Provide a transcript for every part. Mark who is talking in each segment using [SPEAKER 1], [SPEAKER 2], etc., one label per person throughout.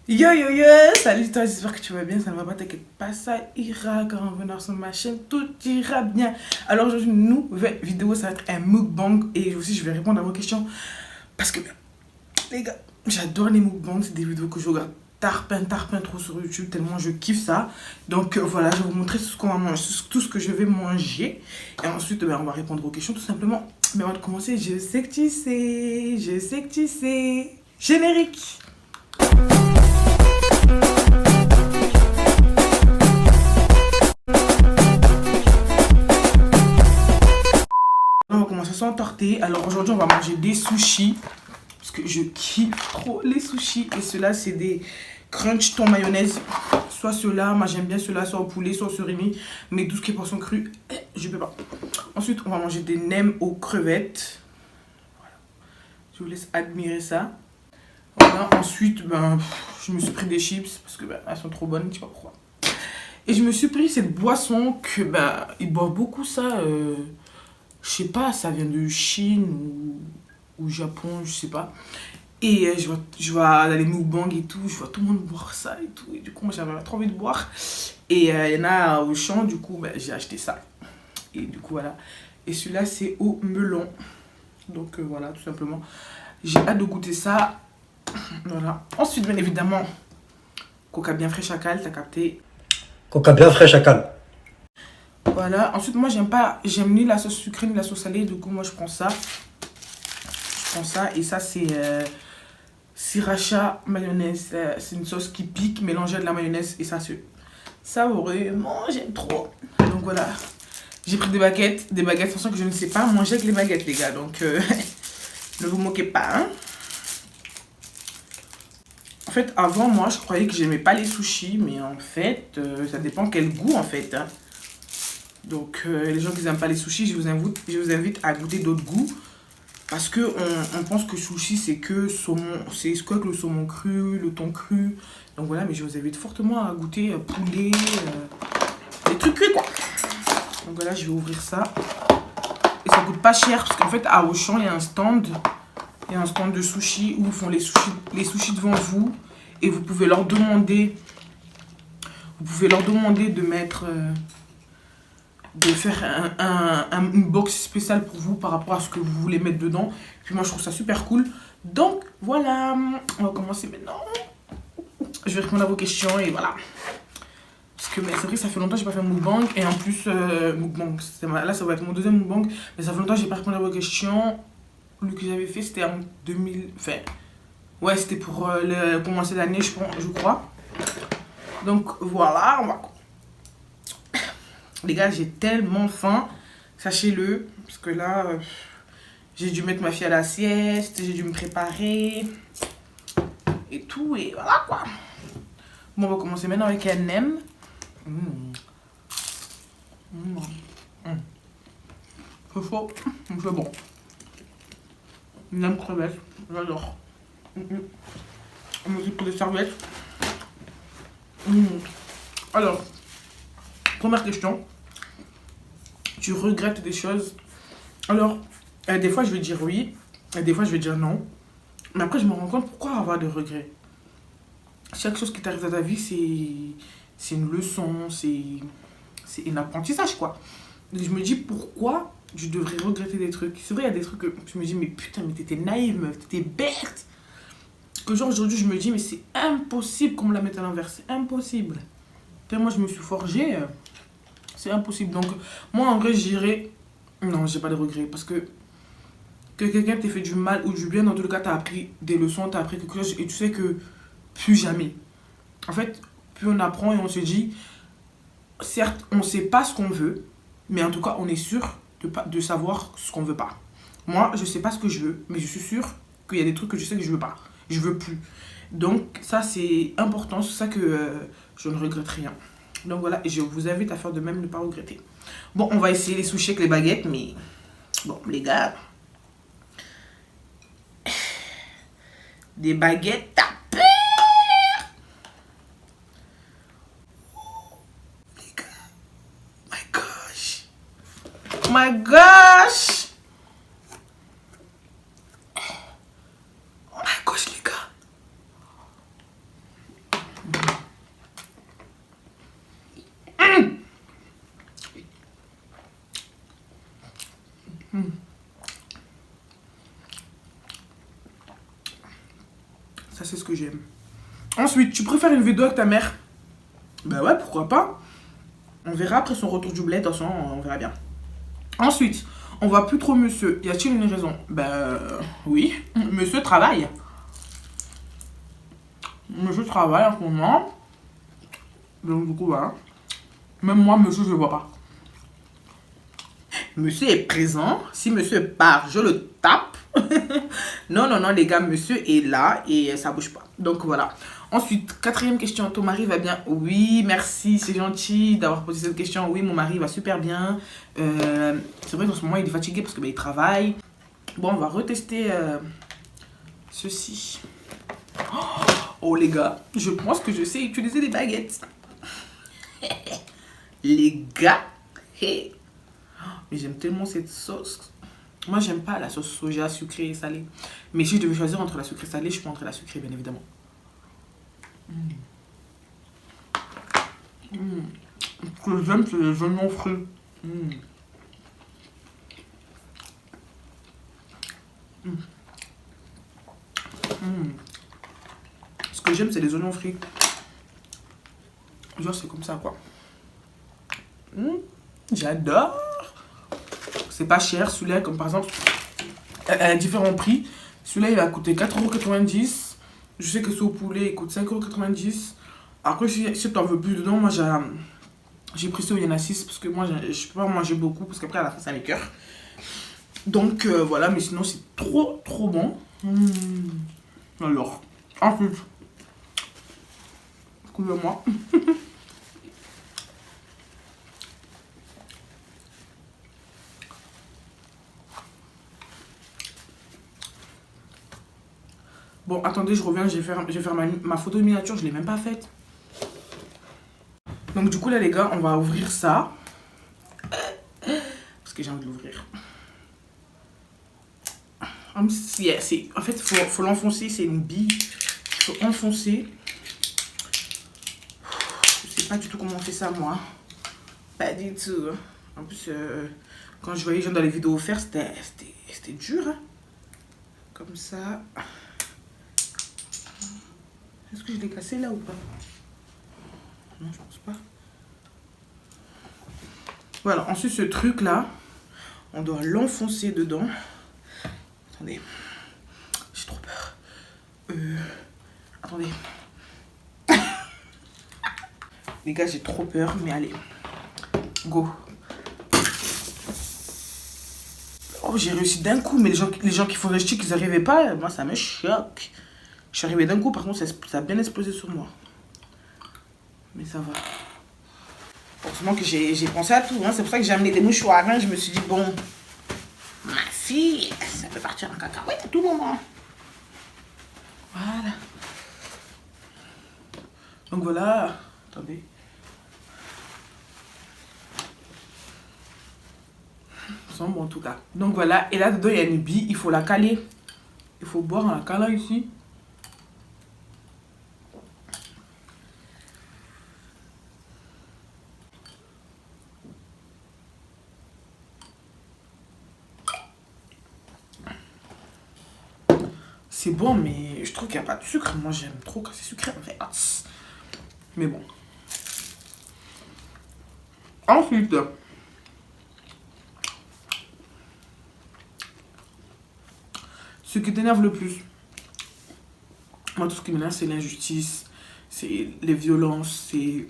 [SPEAKER 1] Yo yo yo, salut toi, j'espère que tu vas bien, ça ne va pas, t'inquiète pas, ça ira quand on va sur ma chaîne, tout ira bien. Alors aujourd'hui, une nouvelle vidéo, ça va être un mukbang et aussi je vais répondre à vos questions parce que les gars, j'adore les mukbangs, c'est des vidéos que je regarde tarpin trop sur YouTube tellement je kiffe ça. Donc voilà, je vais vous montrer tout ce qu'on va manger, tout ce que je vais manger et ensuite on va répondre aux questions tout simplement. Mais avant de commencer, je sais que tu sais, je sais que tu sais. Générique. On va commencer sans tarder. Alors aujourd'hui, on va manger des sushis. Parce que je kiffe trop les sushis. Et ceux-là, c'est des crunch thon mayonnaise. Soit ceux-là, moi j'aime bien ceux-là, soit au poulet, soit au surimi. Mais tout ce qui est poisson cru, je peux pas. Ensuite, on va manger des nems aux crevettes. Voilà. Je vous laisse admirer ça. Voilà. Ensuite, je me suis pris des chips parce que elles sont trop bonnes, tu vois pourquoi. Et je me suis pris cette boisson que ils boivent beaucoup ça. Je sais pas, ça vient de Chine ou Japon, je sais pas. Et je vois dans les mukbangs et tout, je vois tout le monde boire ça et tout. Et du coup, moi j'avais trop envie de boire. Et il y en a au champ, du coup, j'ai acheté ça. Et du coup, voilà. Et celui-là, c'est au melon. Donc voilà, tout simplement. J'ai hâte de goûter ça. Voilà. Ensuite, bien évidemment, coca bien frais chacal, t'as capté.
[SPEAKER 2] Coca bien frais, chacal.
[SPEAKER 1] Voilà. Ensuite, moi, j'aime ni la sauce sucrée ni la sauce salée. Du coup, moi, je prends ça. Je prends ça. Et ça, c'est sriracha mayonnaise. C'est une sauce qui pique, mélangée à de la mayonnaise. Et ça, c'est savoureux. Moi, j'aime trop. Donc, voilà. J'ai pris des baguettes. Des baguettes, sachant que je ne sais pas manger avec les baguettes, les gars. Donc, ne vous moquez pas. Hein. En fait, avant, moi, je croyais que j'aimais pas les sushis. Mais en fait, ça dépend quel goût, en fait. Hein. Donc, les gens qui n'aiment pas les sushis, je vous invite à goûter d'autres goûts. Parce que on pense que sushi, c'est que saumon, c'est quoi que le saumon cru, le thon cru. Donc voilà, mais je vous invite fortement à goûter poulet, des trucs crus, quoi. Donc voilà, je vais ouvrir ça. Et ça coûte pas cher, parce qu'en fait, à Auchan, il y a un stand. Il y a un stand de sushi où ils font les sushis devant vous. Et vous pouvez leur demander de mettre... de faire une box spéciale pour vous par rapport à ce que vous voulez mettre dedans. Puis moi, je trouve ça super cool. Donc, voilà. On va commencer maintenant. Je vais répondre à vos questions et voilà. Parce que c'est vrai que ça fait longtemps que j'ai pas fait un mukbang. Et en plus, mukbang, là, ça va être mon deuxième mukbang. Mais ça fait longtemps que j'ai pas répondu à vos questions. Le que j'avais fait, c'était en 2000... Enfin, ouais, c'était pour commencer l'année, je crois. Donc, voilà. Les gars, j'ai tellement faim. Sachez-le. Parce que là, j'ai dû mettre ma fille à la sieste. J'ai dû me préparer. Et tout. Et voilà quoi. Bon, on va commencer maintenant avec un nem. C'est chaud. C'est bon. Nem crevette. J'adore. On me dit pour les serviettes. Alors, première question. Tu regrettes des choses? Alors, des fois je vais dire oui, et des fois je vais dire non. Mais après je me rends compte pourquoi avoir de regrets. Chaque chose qui t'arrive dans ta vie, c'est une leçon, c'est un apprentissage quoi. Donc je me dis pourquoi je devrais regretter des trucs. C'est vrai, il y a des trucs que je me dis mais putain, mais t'étais naïve meuf, t'étais bête. Que genre aujourd'hui je me dis mais c'est impossible qu'on me la mette à l'envers, c'est impossible. Tellement je me suis forgée, c'est impossible. Donc moi en vrai j'irais... Non, j'ai pas de regrets parce que quelqu'un t'ait fait du mal ou du bien, dans tous les cas, t'as appris des leçons, t'as appris quelque chose et tu sais que plus jamais. En fait, plus on apprend et on se dit, certes, on sait pas ce qu'on veut, mais en tout cas, on est sûr de savoir ce qu'on veut pas. Moi, je sais pas ce que je veux, mais je suis sûr qu'il y a des trucs que je sais que je veux pas. Je veux plus. Donc, ça, c'est important. C'est ça que je ne regrette rien. Donc voilà, et je vous invite à faire de même, ne pas regretter. Bon, on va essayer les sushis avec les baguettes, mais bon, les gars, des baguettes à peur. Les gars, my gosh. Oh my gosh. Oh my gosh, les gars. Ça, c'est ce que j'aime. Ensuite, tu préfères une vidéo avec ta mère? Ben ouais, pourquoi pas. On verra après son retour du bled, de toute façon, on verra bien. Ensuite, on voit plus trop monsieur. Y a-t-il une raison? Ben oui, monsieur travaille. Monsieur travaille en ce moment. Donc du coup, voilà. Même moi, monsieur, je le vois pas. Monsieur est présent. Si monsieur part, je le tape. Non, non, non, les gars, monsieur est là et ça bouge pas. Donc voilà. Ensuite, quatrième question. Ton mari va bien? Oui, merci, c'est gentil d'avoir posé cette question. Oui, mon mari va super bien. C'est vrai qu'en ce moment, il est fatigué parce qu'il travaille. Bon, on va retester ceci. Oh, les gars, je pense que je sais utiliser des baguettes. Les gars, hey. Mais j'aime tellement cette sauce. Moi, j'aime pas la sauce soja sucrée et salée. Mais si je devais choisir entre la sucrée et salée, je prendrais la sucrée, bien évidemment. Ce que j'aime, c'est les oignons frits. Ce que j'aime, c'est les oignons frits. Genre, c'est comme ça, quoi. J'adore. C'est pas cher, celui-là, comme par exemple, à différents prix. Celui-là, il va coûter 4,90 €. Je sais que ce au poulet, il coûte 5,90 €. Après, si tu en veux plus dedans, moi, j'ai pris ceux où il y en a 6 parce que moi, je peux pas manger beaucoup parce qu'après, à la fin, ça m'écoeure. Donc, voilà, mais sinon, c'est trop, trop bon. Alors, ensuite, excusez-moi. Bon, attendez, je reviens, je vais faire ma photo de miniature, je l'ai même pas faite. Donc du coup là les gars, on va ouvrir ça. Parce que j'ai envie de l'ouvrir. En fait, faut l'enfoncer, c'est une bille. Il faut enfoncer. Je sais pas du tout comment on fait ça moi. Pas du tout. En plus, quand je voyais les gens dans les vidéos faire, c'était dur. Hein. Comme ça. Est-ce que je l'ai cassé là ou pas? Non, je pense pas. Voilà, ensuite ce truc là, on doit l'enfoncer dedans. Attendez, j'ai trop peur. Attendez. Les gars, j'ai trop peur, mais allez. Go. Oh, j'ai réussi d'un coup, mais les gens qui font des sticks, ils n'arrivaient pas. Moi, ça me choque. Je suis arrivée d'un coup, par contre, ça a bien explosé sur moi. Mais ça va. Heureusement que j'ai pensé à tout. Hein. C'est pour ça que j'ai amené des mouchoirs. Hein. Je me suis dit, bon, ma fille, ça peut partir en cacahuète à tout moment. Voilà. Donc voilà. Attendez. Ça sent bon en tout cas. Donc voilà. Et là dedans, il y a une bille. Il faut la caler. Il faut boire en la calant ici. C'est bon, mais je trouve qu'il n'y a pas de sucre. Moi, j'aime trop quand c'est sucré. En fait. Mais bon. Ensuite, ce qui t'énerve le plus. Moi, tout ce qui m'énerve, c'est l'injustice, c'est les violences, c'est...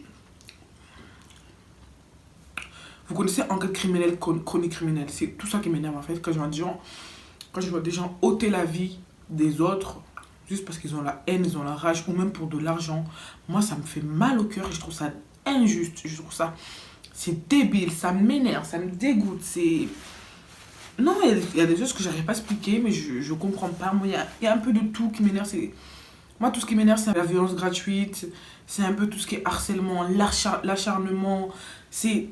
[SPEAKER 1] Vous connaissez enquête criminelle, chronique criminelle. C'est tout ça qui m'énerve en fait. Quand je vois des gens ôter la vie des autres, juste parce qu'ils ont la haine, ils ont la rage, ou même pour de l'argent. Moi, ça me fait mal au cœur et je trouve ça injuste. Je trouve ça... C'est débile, ça m'énerve, ça me dégoûte. C'est... Non, il y a des choses que j'arrive pas à expliquer, mais je comprends pas. Moi, il y a un peu de tout qui m'énerve. Moi, tout ce qui m'énerve, c'est la violence gratuite. C'est un peu tout ce qui est harcèlement, l'acharnement. C'est...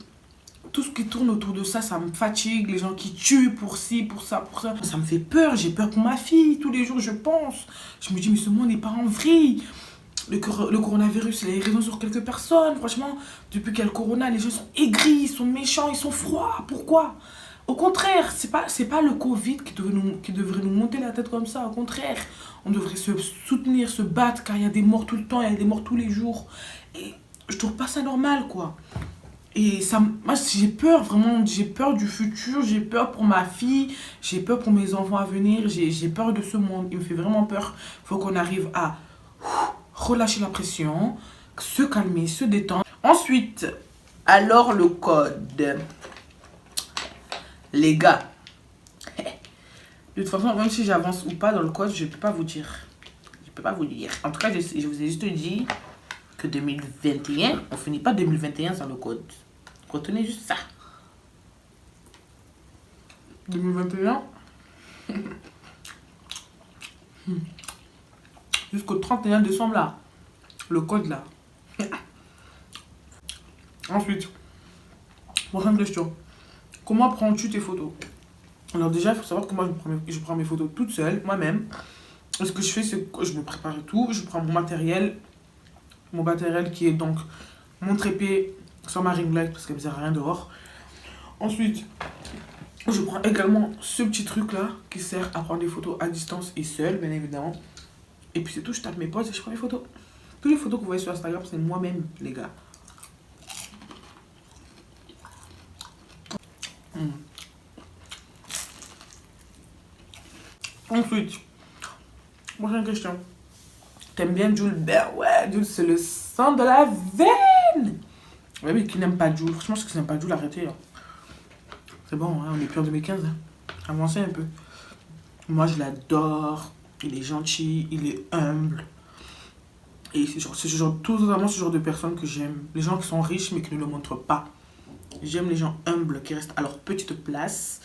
[SPEAKER 1] Tout ce qui tourne autour de ça, ça me fatigue. Les gens qui tuent pour ci, pour ça, pour ça. Ça me fait peur. J'ai peur pour ma fille. Tous les jours, je pense. Je me dis, mais ce monde n'est pas en vrille. Le coronavirus, il a raison sur quelques personnes. Franchement, depuis qu'il y a le corona, les gens sont aigris, ils sont méchants, ils sont froids. Pourquoi? Au contraire, c'est pas le Covid qui devrait nous monter la tête comme ça. Au contraire, on devrait se soutenir, se battre, car il y a des morts tout le temps, il y a des morts tous les jours. Et je trouve pas ça normal, quoi. Et ça, moi, j'ai peur, vraiment, j'ai peur du futur, j'ai peur pour ma fille, j'ai peur pour mes enfants à venir, j'ai peur de ce monde. Il me fait vraiment peur. Il faut qu'on arrive à relâcher la pression, se calmer, se détendre. Ensuite, alors le code. Les gars, de toute façon, même si j'avance ou pas dans le code, je peux pas vous dire. Je peux pas vous dire. En tout cas, je vous ai juste dit que 2021, on finit pas 2021 sans le code. Retenez juste ça. 2021 jusqu'au 31 décembre là. Le code là. Ensuite, prochaine question. Comment prends-tu tes photos? Alors déjà, il faut savoir que moi, je prends mes photos toute seule, moi-même. Ce que je fais, c'est que je me prépare et tout. Je prends mon matériel qui est donc mon trépied sans ma ring light parce qu'elle ne me sert à rien dehors. Ensuite, je prends également ce petit truc là qui sert à prendre des photos à distance et seul, bien évidemment. Et puis c'est tout, je tape mes poses et je prends les photos. Toutes les photos que vous voyez sur Instagram, c'est moi-même, les gars. Ensuite, prochaine question. T'aimes bien Jules? Ben ouais, Jules, c'est le sang de la veine. Ouais, mais qui n'aime pas Jules? Franchement, ceux qui n'aiment pas Jules, arrêtez. Hein. C'est bon, hein, on est plus en 2015. Hein. Avancez un peu. Moi, je l'adore. Il est gentil, il est humble. Et totalement ce genre de personnes que j'aime. Les gens qui sont riches mais qui ne le montrent pas. J'aime les gens humbles qui restent à leur petite place.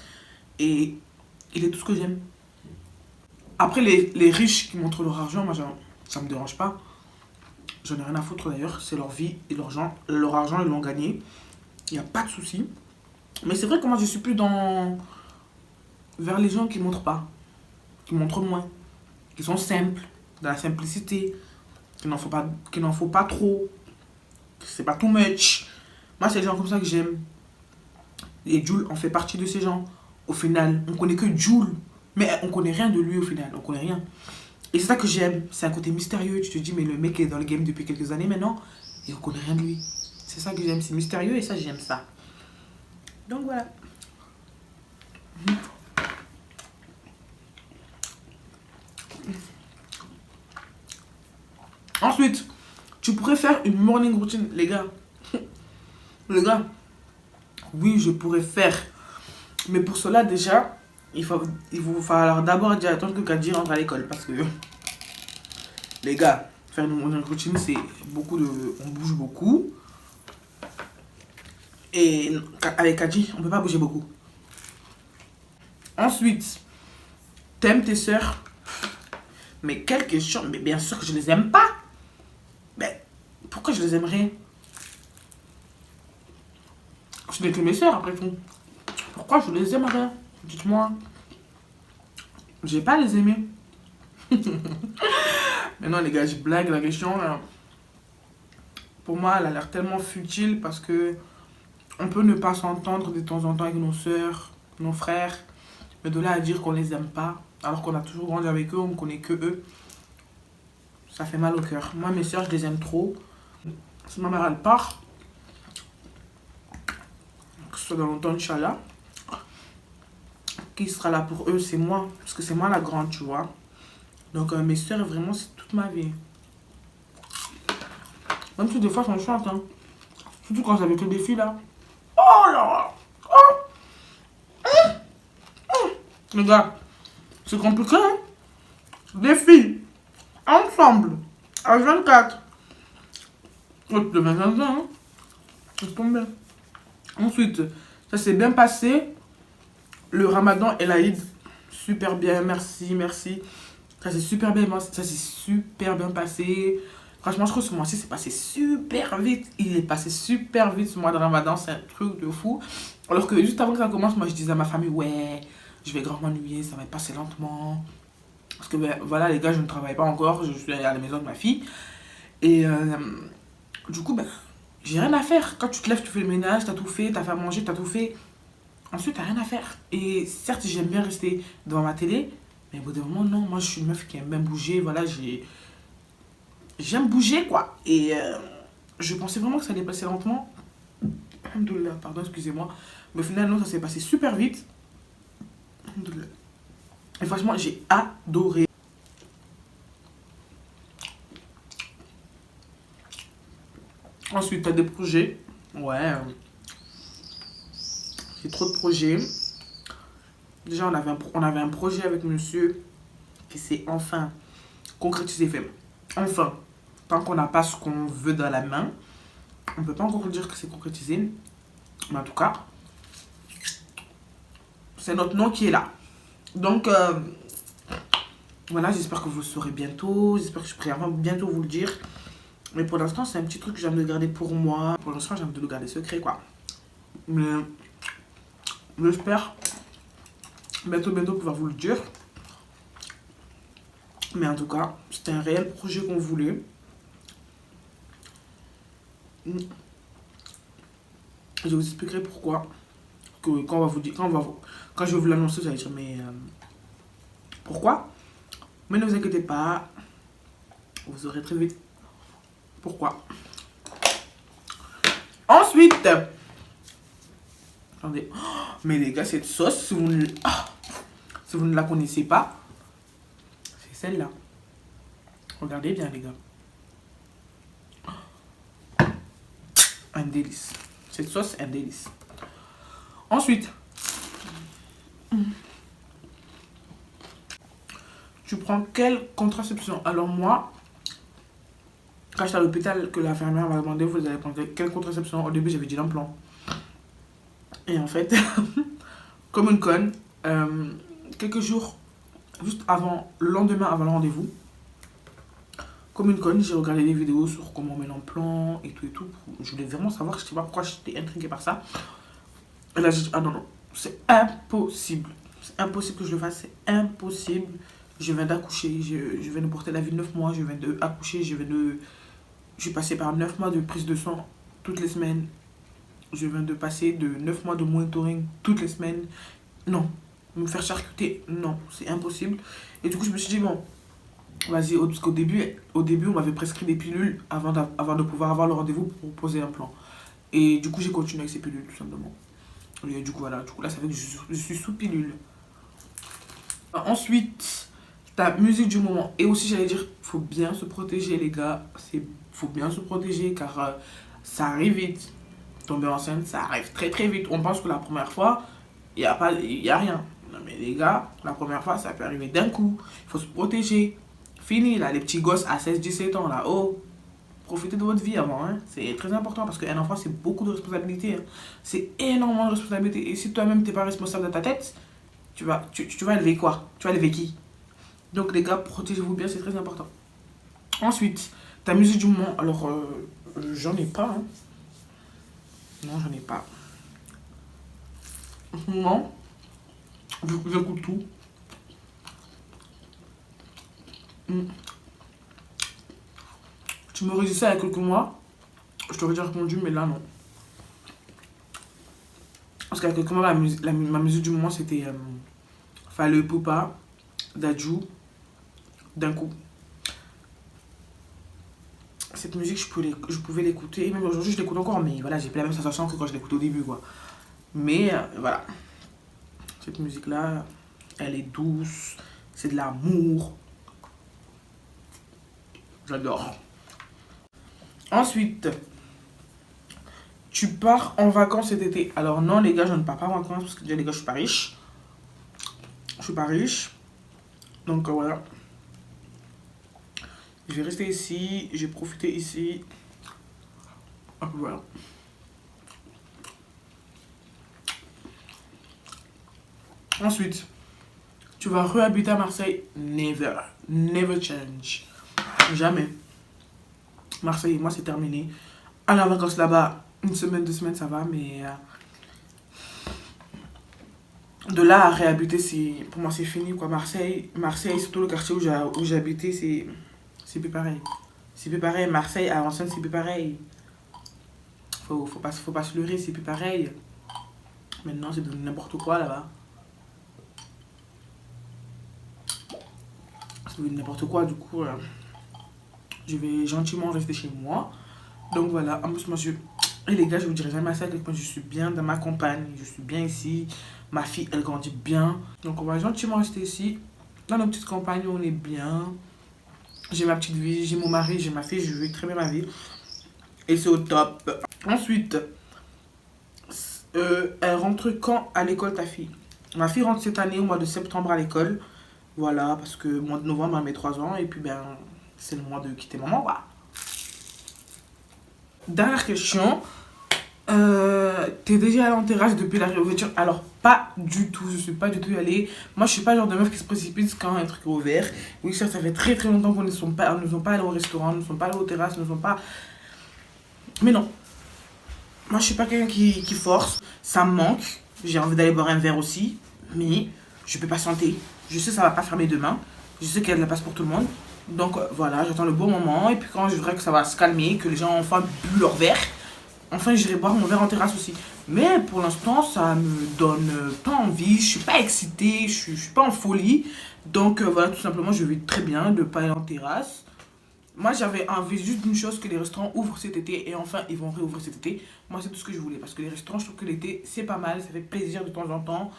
[SPEAKER 1] Et il est tout ce que j'aime. Après, les riches qui montrent leur argent, moi, ça me dérange pas. J'en ai rien à foutre d'ailleurs. C'est leur vie et leur argent, ils l'ont gagné. Il n'y a pas de souci. Mais c'est vrai que moi, je suis plus vers les gens qui montrent pas. Qui montrent moins. Qui sont simples. Dans la simplicité. Qu'il n'en faut pas trop. C'est pas too much. Moi, c'est les gens comme ça que j'aime. Et Jules en fait partie de ces gens. Au final, on connaît que Jules. Mais on connaît rien de lui au final. On connaît rien. Et c'est ça que j'aime. C'est un côté mystérieux. Tu te dis, mais le mec est dans le game depuis quelques années maintenant. Et on connaît rien de lui. C'est ça que j'aime. C'est mystérieux et ça, j'aime ça. Donc voilà. Ensuite, tu pourrais faire une morning routine, les gars. Les gars, oui, je pourrais faire. Mais pour cela, déjà, il vous falloir d'abord dire attendre que Kadji rentre à l'école. Parce que, les gars, faire une morning routine, c'est beaucoup de... On bouge beaucoup. Et avec Kadji, on peut pas bouger beaucoup. Ensuite, t'aimes tes sœurs? Mais quelle question? Mais bien sûr que je les aime pas. Mais pourquoi je les aimerais? Ce n'est que mes sœurs après tout. Pourquoi je les aimerais? Dites-moi. Je vais pas les aimer. Mais non les gars, je blague la question là. Pour moi, elle a l'air tellement futile parce que on peut ne pas s'entendre de temps en temps avec nos sœurs, nos frères. Mais de là à dire qu'on les aime pas, alors qu'on a toujours grandi avec eux, on ne connaît que eux, ça fait mal au cœur. Moi, mes sœurs, je les aime trop. Si ma mère, elle part, que ce soit dans longtemps, Inch'Allah, qui sera là pour eux, c'est moi. Parce que c'est moi la grande, tu vois. Donc, mes sœurs, vraiment, c'est toute ma vie. Même si des fois, j'en chante, hein. Surtout quand j'avais que des filles, là. Oh là là. Les gars, c'est compliqué, hein? Des filles, ensemble, à 24. De 25 ans, hein? C'est tombé. Ensuite, ça s'est bien passé. Le ramadan et l'Aïd, super bien, merci, merci. Ça s'est super bien passé. Franchement, je trouve que ce mois-ci, c'est passé super vite. Il est passé super vite ce mois de ramadan, c'est un truc de fou. Alors que juste avant que ça commence, moi je disais à ma famille, ouais, je vais grave m'ennuyer, ça va passer lentement. Parce que ben, voilà, les gars, je ne travaille pas encore, je suis à la maison de ma fille. Et du coup, ben, j'ai rien à faire. Quand tu te lèves, tu fais le ménage, t'as tout fait, t'as fait à manger, t'as tout fait. ensuite, t'as rien à faire. Et certes, j'aime bien rester devant ma télé, mais au bout d'un moment, non. Moi, je suis une meuf qui aime bien bouger. Voilà, j'aime bouger, quoi. Et je pensais vraiment que ça allait passer lentement. Alhamdoulilah, pardon, excusez-moi. Mais au final, non, ça s'est passé super vite. Alhamdoulilah. Et franchement, j'ai adoré. Ensuite, t'as des projets. Ouais, j'ai trop de projets. Déjà, on avait un projet avec monsieur qui s'est enfin concrétisé. Fait. Enfin, tant qu'on n'a pas ce qu'on veut dans la main, on ne peut pas encore dire que c'est concrétisé. Mais en tout cas, c'est notre nom qui est là. Donc, voilà, j'espère que vous le saurez bientôt. J'espère que je pourrai bientôt vous le dire. Mais pour l'instant, c'est un petit truc que j'aime de garder pour moi. Pour l'instant, j'aime de le garder secret, quoi. Mais j'espère bientôt pouvoir vous le dire. Mais en tout cas, c'était un réel projet qu'on voulait. Je vous expliquerai pourquoi. Que quand on va vous dire, quand je vais vous l'annoncer, vous allez dire mais pourquoi? Mais ne vous inquiétez pas, vous aurez très vite pourquoi. Ensuite, attendez, oh, mais les gars, cette sauce, si vous ne la connaissez pas, c'est celle-là. Regardez bien, les gars. Un délice. Cette sauce, un délice. Ensuite, tu prends quelle contraception? Alors moi, quand j'étais à l'hôpital, que l'infirmière m'a demandé, vous allez prendre quelle contraception? Au début, j'avais dit l'implant. Et en fait, comme une conne, quelques jours, juste avant, le lendemain avant le rendez-vous, comme une conne, j'ai regardé des vidéos sur comment on met l'implant et tout et tout. Je voulais vraiment savoir, je sais pas pourquoi j'étais intriguée par ça. Et là, j'ai dit, ah non, non, c'est impossible. C'est impossible que je le fasse, c'est impossible. Je viens d'accoucher, je viens de porter la vie de 9 mois, je viens d'accoucher, je suis passé par 9 mois de prise de sang toutes les semaines. Je viens de passer de 9 mois de monitoring toutes les semaines. Non, me faire charcuter, non, c'est impossible. Et du coup, je me suis dit, bon, vas-y, parce qu'au début, on m'avait prescrit des pilules avant de pouvoir avoir le rendez-vous pour poser un plan. Et du coup, j'ai continué avec ces pilules, tout simplement. Et du coup, voilà, du coup, là, ça fait que je suis sous pilule. Ensuite, ta musique du moment. Et aussi, j'allais dire, faut bien se protéger, les gars. Faut bien se protéger car ça arrive vite. Tomber enceinte, ça arrive très très vite. On pense que la première fois, il y a rien. Non, mais les gars, la première fois, ça peut arriver d'un coup. Il faut se protéger. Fini, là, les petits gosses à 16-17 ans, là. Oh, profitez de votre vie avant, hein. C'est très important parce qu'un enfant, c'est beaucoup de responsabilités. Hein. C'est énormément de responsabilités. Et si toi-même, t'es pas responsable de ta tête, tu vas élever quoi? Tu vas élever qui? Donc, les gars, protégez-vous bien, c'est très important. Ensuite, ta musique du moment. Alors, j'en ai pas, hein. Non, j'en ai pas. En ce moment, j'écoute tout. Tu m'aurais dit ça il y a quelques mois, je t'aurais déjà répondu, mais là, non. Parce qu'il y a quelques mois, ma musique du moment, c'était Fallait Poupa, Dadju, d'un coup. Cette musique, je pouvais l'écouter, même aujourd'hui, je l'écoute encore, mais voilà, j'ai pas la même sensation que quand je l'écoutais au début, quoi. Mais voilà, cette musique-là, elle est douce, c'est de l'amour. J'adore. Ensuite, tu pars en vacances cet été. Alors non, les gars, je ne pars pas en vacances parce que déjà, les gars, je suis pas riche. Je suis pas riche. Donc voilà. Je vais rester ici, j'ai profité ici. Hop, voilà. Ensuite, tu vas réhabiter à Marseille. Never. Never change. Jamais. Marseille, moi, c'est terminé. Aller en vacances là-bas, une semaine, 2 semaines, ça va, mais de là à réhabiter, pour moi, c'est fini, quoi. Marseille, surtout le quartier où j'ai habité, c'est plus pareil. C'est plus pareil. Marseille, à l'ancienne, c'est plus pareil. Faut pas se leurrer, c'est plus pareil. Maintenant, c'est devenu n'importe quoi là-bas. C'est devenu n'importe quoi, du coup, je vais gentiment rester chez moi. Donc voilà, en plus, moi, et les gars, je vous dirai jamais ça, que je suis bien dans ma campagne, je suis bien ici. Ma fille, elle grandit bien. Donc on va gentiment rester ici. Dans notre petite campagne, on est bien. J'ai ma petite vie, j'ai mon mari, j'ai ma fille, je vis très bien ma vie. Et c'est au top. Ensuite, elle rentre quand à l'école, ta fille? Ma fille rentre cette année au mois de septembre à l'école. Voilà, parce que le mois de novembre, elle met 3 ans. Et puis, ben, c'est le mois de quitter maman, quoi. Dernière question. T'es déjà allée en terrasse depuis la réouverture? Alors, pas du tout. Je suis pas du tout allée. Moi, je suis pas le genre de meuf qui se précipite quand un truc est ouvert. Oui, ça fait très très longtemps qu'on ne sont pas allés au restaurant, ne sont pas allés aux terrasses, ne sont pas. Mais non. Moi, je suis pas quelqu'un qui force. Ça me manque. J'ai envie d'aller boire un verre aussi. Mais je peux patienter. Je sais que ça va pas fermer demain. Je sais qu'il y a de la place pour tout le monde. Donc voilà, j'attends le bon moment. Et puis quand je verrai que ça va se calmer, que les gens ont enfin bu leur verre, enfin j'irai boire mon verre en terrasse aussi. Mais pour l'instant, ça me donne pas envie. Je suis pas excitée. Je suis pas en folie. Donc voilà, tout simplement, je vis très bien de pas aller en terrasse. Moi, j'avais envie juste d'une chose, que les restaurants ouvrent cet été. Et enfin, ils vont réouvrir cet été. Moi, c'est tout ce que je voulais. Parce que les restaurants, je trouve que l'été, c'est pas mal. Ça fait plaisir de temps en temps.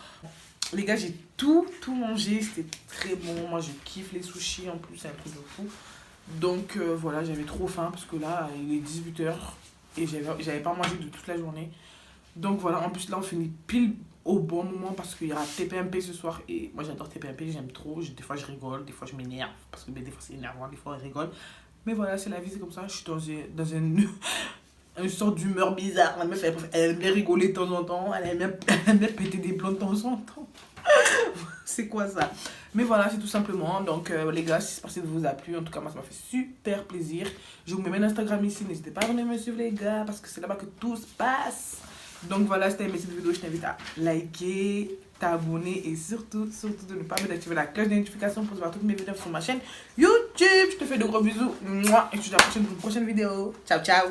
[SPEAKER 1] Les gars, j'ai tout mangé. C'était très bon. Moi, je kiffe les sushis. En plus, c'est un truc de fou. Donc, voilà, j'avais trop faim. Parce que là, il est 18h. Et j'avais pas mangé de toute la journée. Donc, voilà. En plus, là, on finit pile au bon moment. Parce qu'il y aura TPMP ce soir. Et moi, j'adore TPMP. J'aime trop. Des fois, je rigole. Des fois, je m'énerve. Parce que des fois, c'est énervant. Des fois, je rigole. Mais voilà, c'est la vie, c'est comme ça. Je suis dans une sorte d'humeur bizarre. La meuf, elle aime bien rigoler de temps en temps. Elle aime bien péter des plombs de temps en temps. C'est quoi ça? Mais voilà, c'est tout simplement. Donc, les gars, si c'est passé de vous a plu, en tout cas, moi, ça m'a fait super plaisir. Je vous mets mon Instagram ici. N'hésitez pas à venir me suivre, les gars, parce que c'est là-bas que tout se passe. Donc, voilà, si t'as aimé cette vidéo, je t'invite à liker, t'abonner et surtout de ne pas oublier d'activer la cloche de notification pour voir toutes mes vidéos sur ma chaîne YouTube. Je te fais de gros bisous. Et je te dis à la prochaine pour une prochaine vidéo. Ciao, ciao.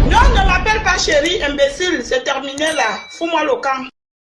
[SPEAKER 3] Non, ne m'appelle pas chérie, imbécile. C'est terminé là. Fous-moi le camp.